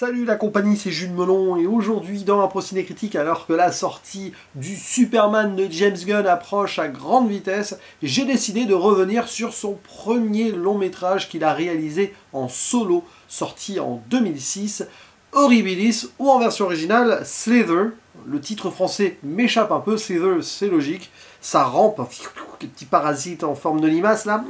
Salut la compagnie, c'est Jules Melon et aujourd'hui dans un Procédé Critique, alors que la sortie du Superman de James Gunn approche à grande vitesse, j'ai décidé de revenir sur son premier long métrage qu'il a réalisé en solo, sorti en 2006, Horribilis, ou en version originale Slither. Le titre français m'échappe un peu, Slither c'est logique, ça rampe, les petits parasites en forme de limace là.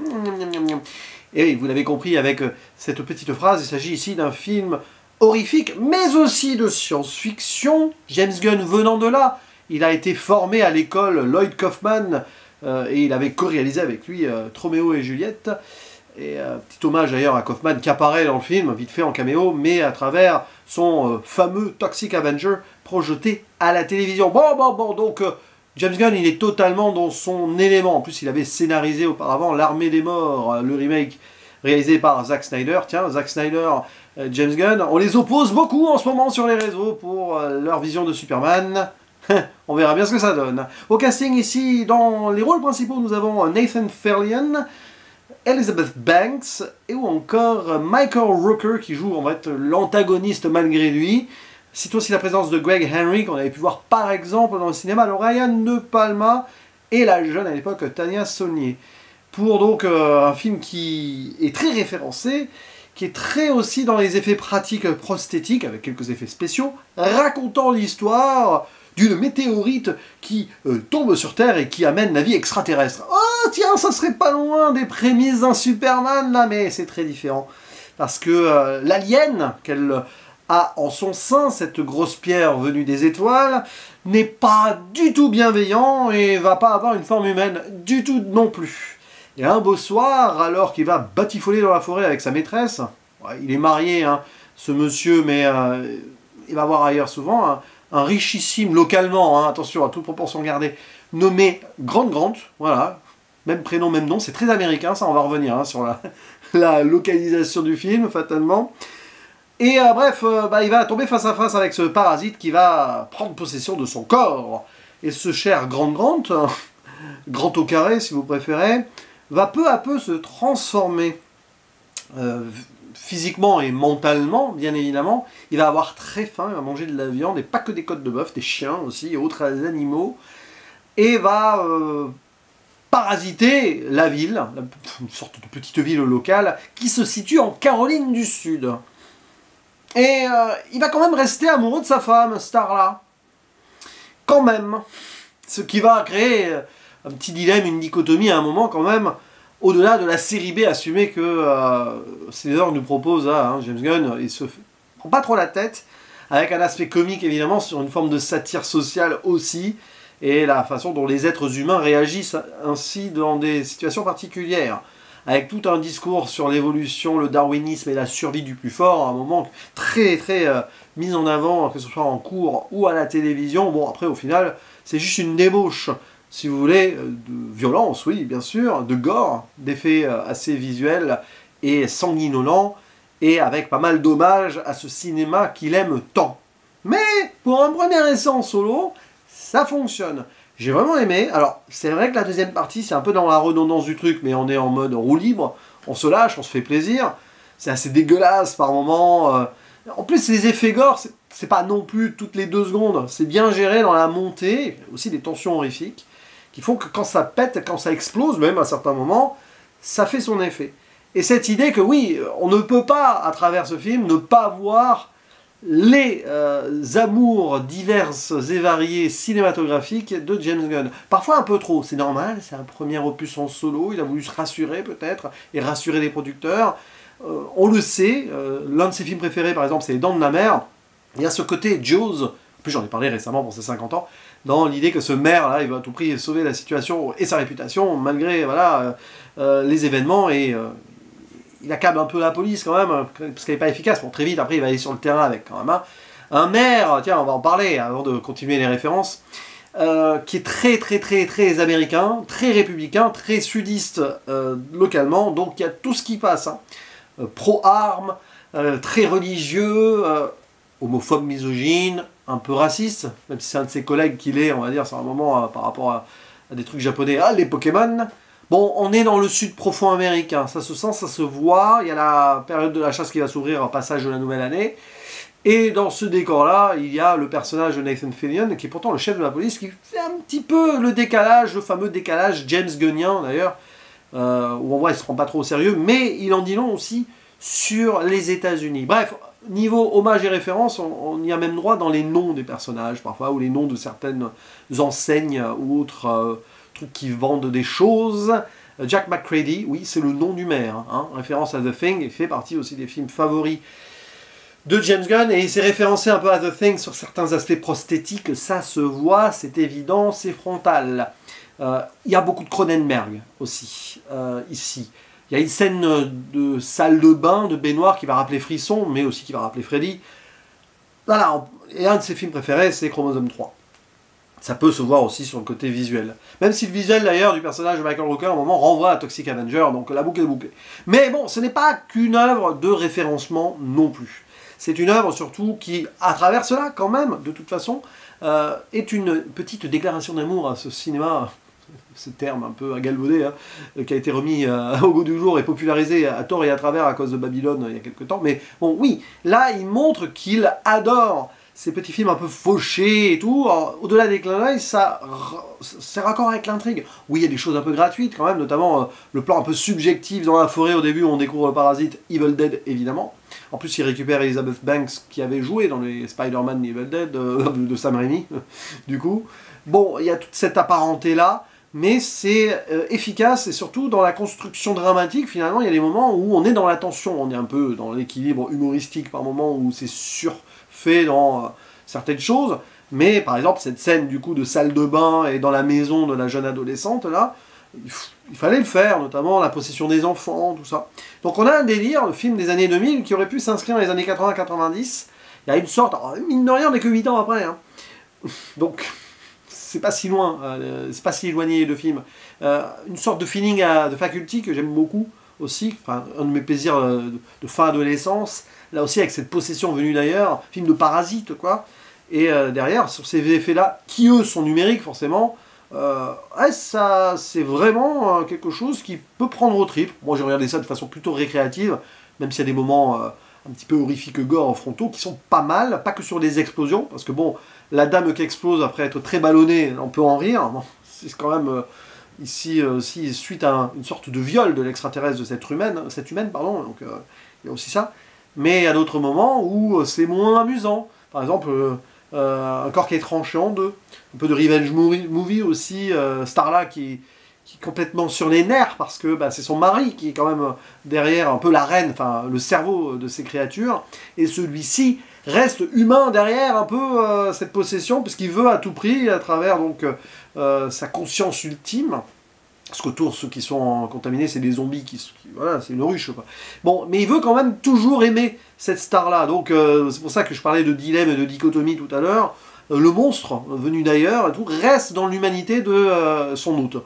Et oui, vous l'avez compris avec cette petite phrase, il s'agit ici d'un film horrifique, mais aussi de science-fiction. James Gunn venant de là, il a été formé à l'école Lloyd Kaufman et il avait co-réalisé avec lui Roméo et Juliette. Et petit hommage d'ailleurs à Kaufman qui apparaît dans le film, vite fait en caméo, mais à travers son fameux Toxic Avenger projeté à la télévision. Bon, donc James Gunn il est totalement dans son élément. En plus il avait scénarisé auparavant L'Armée des Morts, le remake réalisé par Zack Snyder. Tiens, Zack Snyder, James Gunn, on les oppose beaucoup en ce moment sur les réseaux pour leur vision de Superman. On verra bien ce que ça donne. Au casting ici, dans les rôles principaux, nous avons Nathan Fillion, Elizabeth Banks et ou encore Michael Rooker qui joue en fait l'antagoniste malgré lui. Citons aussi la présence de Greg Henry qu'on avait pu voir par exemple dans le cinéma, le Ryan De Palma et la jeune à l'époque Tania Saulnier. Pour donc un film qui est très référencé, qui est très aussi dans les effets pratiques prosthétiques, avec quelques effets spéciaux, racontant l'histoire d'une météorite qui tombe sur Terre et qui amène la vie extraterrestre. Oh tiens, ça serait pas loin des prémices d'un Superman là, mais c'est très différent. Parce que l'alien qu'elle a en son sein, cette grosse pierre venue des étoiles, n'est pas du tout bienveillant et va pas avoir une forme humaine du tout non plus. Et un beau soir, alors qu'il va batifoler dans la forêt avec sa maîtresse, ouais, il est marié, hein, ce monsieur, mais il va voir ailleurs souvent, hein, un richissime localement, hein, attention à toute proportion gardée, nommé Grant, voilà, même prénom, même nom, c'est très américain, ça on va revenir hein, sur la localisation du film, fatalement. Et bref, il va tomber face à face avec ce parasite qui va prendre possession de son corps. Et ce cher Grant, Grand au carré si vous préférez, va peu à peu se transformer physiquement et mentalement, bien évidemment. Il va avoir très faim, il va manger de la viande, et pas que des côtes de bœuf, des chiens aussi, et autres animaux, et va parasiter la ville, une sorte de petite ville locale, qui se situe en Caroline du Sud. Et il va quand même rester amoureux de sa femme, Starla. Quand même. Ce qui va créer un petit dilemme, une dichotomie à un moment quand même, au-delà de la série B assumée que Snyder nous propose à James Gunn, il se prend pas trop la tête, avec un aspect comique évidemment, sur une forme de satire sociale aussi, et la façon dont les êtres humains réagissent ainsi dans des situations particulières, avec tout un discours sur l'évolution, le darwinisme et la survie du plus fort, à un moment très mis en avant, que ce soit en cours ou à la télévision. Bon après au final, c'est juste une débauche, si vous voulez, de violence, oui, bien sûr, de gore, d'effets assez visuels et sanguinolents, et avec pas mal d'hommages à ce cinéma qu'il aime tant. Mais, pour un premier essai en solo, ça fonctionne. J'ai vraiment aimé. Alors, c'est vrai que la deuxième partie, c'est un peu dans la redondance du truc, mais on est en mode roue libre, on se lâche, on se fait plaisir. C'est assez dégueulasse par moments. En plus, les effets gore, c'est pas non plus toutes les 2 secondes. C'est bien géré dans la montée, aussi des tensions horrifiques, qui font que quand ça pète, quand ça explose, même à certains moments, ça fait son effet. Et cette idée que oui, on ne peut pas, à travers ce film, ne pas voir les amours diverses et variées cinématographiques de James Gunn. Parfois un peu trop, c'est normal, c'est un premier opus en solo, il a voulu se rassurer peut-être, et rassurer les producteurs. On le sait, l'un de ses films préférés par exemple c'est Les Dents de la Mer. Il y a ce côté Jaws, en plus j'en ai parlé récemment pour ses 50 ans, dans l'idée que ce maire là, il va à tout prix sauver la situation et sa réputation, malgré voilà, les événements, et il accable un peu la police quand même, parce qu'elle n'est pas efficace. Bon, très vite, après, il va aller sur le terrain avec quand même. Hein. Un maire, tiens, on va en parler avant de continuer les références, qui est très américain, très républicain, très sudiste localement, donc il y a tout ce qui passe. Hein. Pro-armes, très religieux, homophobe, misogyne, un peu raciste, même si c'est un de ses collègues qu'il est, on va dire, sur un moment par rapport à des trucs japonais, les Pokémon. Bon, on est dans le sud profond américain, ça se sent, ça se voit, il y a la période de la chasse qui va s'ouvrir au passage de la nouvelle année, Et dans ce décor-là, il y a le personnage de Nathan Fillion, qui est pourtant le chef de la police, qui fait un petit peu le décalage, le fameux décalage James Gunnien d'ailleurs, où on voit qu'il ne se prend pas trop au sérieux, mais il en dit long aussi sur les États-Unis. Bref, niveau hommage et référence, on y a même droit dans les noms des personnages parfois, ou les noms de certaines enseignes ou autres trucs qui vendent des choses. Jack McCready, oui, c'est le nom du maire, hein, référence à The Thing, et fait partie aussi des films favoris de James Gunn, et il s'est référencé un peu à The Thing sur certains aspects prosthétiques, ça se voit, c'est évident, c'est frontal. Il y a beaucoup de Cronenberg aussi, ici. Il y a une scène de salle de bain, de baignoire qui va rappeler Frisson, mais aussi qui va rappeler Freddy. Voilà, et un de ses films préférés, c'est Chromosome 3. Ça peut se voir aussi sur le côté visuel. Même si le visuel d'ailleurs du personnage de Michael Rooker, à un moment, renvoie à Toxic Avenger, donc la boucle est bouclée. Mais bon, ce n'est pas qu'une œuvre de référencement non plus. C'est une œuvre surtout qui, à travers cela, quand même, de toute façon, est une petite déclaration d'amour à ce cinéma, ce terme un peu galvaudé, hein, qui a été remis au goût du jour et popularisé à tort et à travers à cause de Babylone il y a quelques temps. Mais bon, oui, là, il montre qu'il adore ces petits films un peu fauchés et tout. Au-delà des clins d'œil, c'est raccord avec l'intrigue. Oui, il y a des choses un peu gratuites quand même, notamment le plan un peu subjectif dans la forêt au début où on découvre le parasite, Evil Dead évidemment. En plus, il récupère Elizabeth Banks qui avait joué dans les Spider-Man Evil Dead de Sam Raimi, du coup. Bon, il y a toute cette apparenté-là, mais c'est efficace, et surtout dans la construction dramatique, finalement, il y a des moments où on est dans la tension, on est un peu dans l'équilibre humoristique par moments où c'est surfait dans certaines choses, mais par exemple, cette scène du coup de salle de bain et dans la maison de la jeune adolescente, là, il fallait le faire, notamment la possession des enfants, tout ça. Donc on a un délire, le film des années 2000, qui aurait pu s'inscrire dans les années 80-90. Il y a une sorte, alors, mine de rien, on n'est que 8 ans après, hein. Donc c'est pas si loin, c'est pas si éloigné de film. Une sorte de feeling de Faculty que j'aime beaucoup aussi, enfin, un de mes plaisirs de fin adolescence, là aussi avec cette possession venue d'ailleurs, film de parasite quoi. Et derrière, sur ces effets-là, qui eux sont numériques forcément, ouais, ça, c'est vraiment quelque chose qui peut prendre au trip. Moi, j'ai regardé ça de façon plutôt récréative, même s'il y a des moments un petit peu horrifiques, gore, frontaux, qui sont pas mal, pas que sur des explosions, parce que bon, la dame qui explose après être très ballonnée, on peut en rire. Bon, c'est quand même ici aussi suite à une sorte de viol de l'extraterrestre de cette humaine, pardon. Donc il y a aussi ça. Mais il y a d'autres moments où c'est moins amusant. Par exemple. Un corps qui est tranché en deux. Un peu de revenge movie aussi. Starla qui est complètement sur les nerfs parce que bah, c'est son mari qui est quand même derrière un peu la reine, enfin le cerveau de ces créatures. Et celui-ci reste humain derrière un peu cette possession puisqu'il veut à tout prix, à travers donc sa conscience ultime. Parce qu'autour, ceux qui sont contaminés, c'est des zombies voilà, c'est une ruche, quoi. Bon, mais il veut quand même toujours aimer cette star-là. Donc, c'est pour ça que je parlais de dilemme et de dichotomie tout à l'heure. Le monstre, venu d'ailleurs, et tout, reste dans l'humanité de son hôte.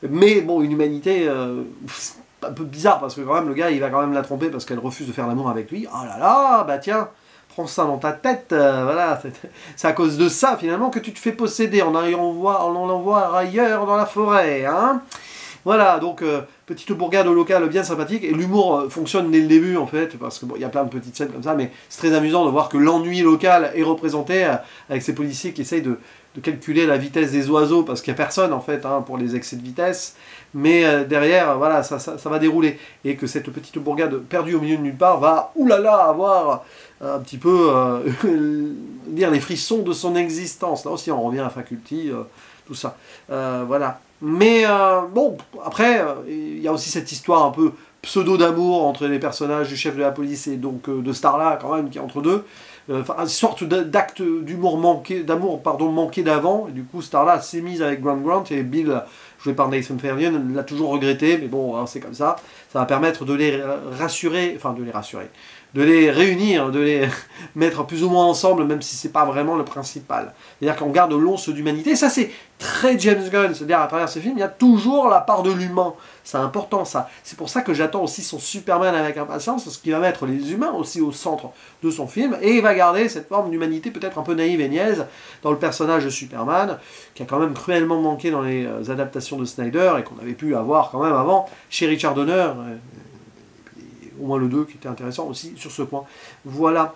Mais bon, une humanité un peu bizarre, parce que quand même, le gars, il va quand même la tromper parce qu'elle refuse de faire l'amour avec lui. Oh là là, bah tiens, prends ça dans ta tête, voilà, c'est à cause de ça, finalement, que tu te fais posséder. On l'envoie ailleurs dans la forêt, hein. Voilà, donc petite bourgade locale bien sympathique, et l'humour fonctionne dès le début en fait, parce que bon, y a plein de petites scènes comme ça, mais c'est très amusant de voir que l'ennui local est représenté avec ces policiers qui essayent de calculer la vitesse des oiseaux, parce qu'il n'y a personne en fait hein, pour les excès de vitesse, mais derrière, voilà, ça va dérouler, et que cette petite bourgade perdue au milieu de nulle part va, oulala, avoir un petit peu, dire les frissons de son existence. Là aussi on revient à Faculty, tout ça, voilà. Mais bon, après, il y a aussi cette histoire un peu pseudo d'amour entre les personnages du chef de la police et donc de Starla quand même qui est entre deux. Enfin, une sorte d'acte d'amour manqué d'avant. Et du coup, Starla s'est mise avec Grant et Bill, joué par Nathan Fillion, l'a toujours regretté, mais bon, hein, c'est comme ça. Ça va permettre de les rassurer, de les réunir, de les mettre plus ou moins ensemble, même si c'est pas vraiment le principal. C'est-à-dire qu'on garde l'once d'humanité, et ça c'est très James Gunn, c'est-à-dire à travers ce film, il y a toujours la part de l'humain. C'est important ça. C'est pour ça que j'attends aussi son Superman avec impatience, parce qu'il va mettre les humains aussi au centre de son film, et il va garder cette forme d'humanité peut-être un peu naïve et niaise dans le personnage de Superman, qui a quand même cruellement manqué dans les adaptations de Snyder, et qu'on avait pu avoir quand même avant chez Richard Donner, au moins le 2 qui était intéressant aussi sur ce point. Voilà.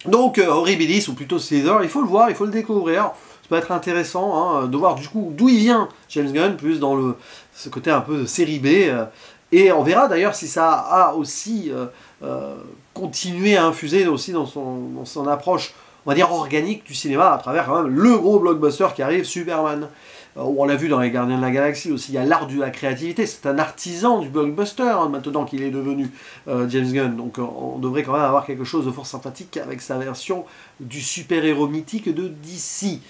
Donc Horribilis, ou plutôt Slither, il faut le voir, il faut le découvrir. Ça peut être intéressant de voir du coup d'où il vient James Gunn, plus dans ce côté un peu de série B. Et on verra d'ailleurs si ça a aussi continué à infuser aussi dans son approche, on va dire, organique du cinéma, à travers quand même le gros blockbuster qui arrive, Superman. On l'a vu dans les Gardiens de la Galaxie aussi, il y a l'art de la créativité, c'est un artisan du blockbuster maintenant qu'il est devenu James Gunn, donc on devrait quand même avoir quelque chose de fort sympathique avec sa version du super-héros mythique de DC.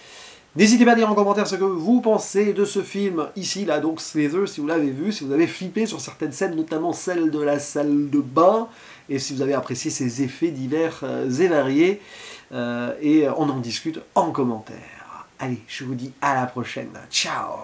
N'hésitez pas à dire en commentaire ce que vous pensez de ce film, ici, là, donc Slither, si vous l'avez vu, si vous avez flippé sur certaines scènes, notamment celle de la salle de bain, et si vous avez apprécié ces effets divers et variés, et on en discute en commentaire. Allez, je vous dis à la prochaine. Ciao!